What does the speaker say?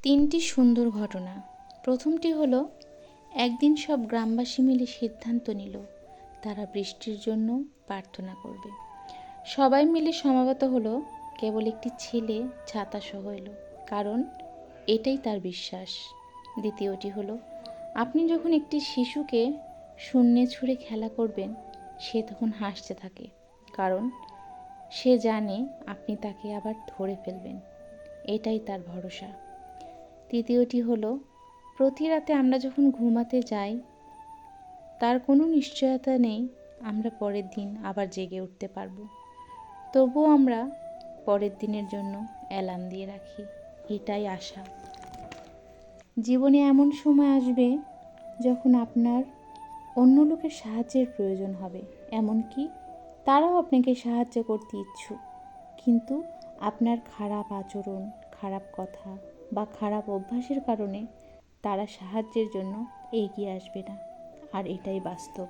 তিনটি সুন্দর ঘটনা। প্রথমটি হলো, একদিন সব গ্রামবাসী মিলে সিদ্ধান্ত নিল তারা বৃষ্টির জন্য প্রার্থনা করবে। সবাই মিলে সমাগত হলো, কেবল একটি ছেলে ছাতা সহ এলো, কারণ এটাই তার বিশ্বাস। দ্বিতীয়টি হলো, আপনি যখন একটি শিশুকে শূন্যে ছুঁড়ে খেলা করবেন, সে তখন হাসতে থাকে, কারণ সে জানে আপনি তাকে আবার ধরে ফেলবেন। এটাই তার ভরসা। তৃতীয়টি হলো, প্রতি রাতে আমরা যখন ঘুমাতে যাই, তার কোনো নিশ্চয়তা নেই আমরা পরের দিন আবার জেগে উঠতে পারবো। তবুও আমরা পরের দিনের জন্য অ্যালার্ম দিয়ে রাখি, এটাই আশা। জীবনে এমন সময় আসবে যখন আপনার অন্য লোকের সাহায্যের প্রয়োজন হবে, এমনকি তারাও আপনাকে সাহায্য করতে ইচ্ছুক, কিন্তু আপনার খারাপ আচরণ, খারাপ কথা বা খারাপ অভ্যাসের কারণে তারা সাহায্যের জন্য এগিয়ে আসবে না। আর এটাই বাস্তব।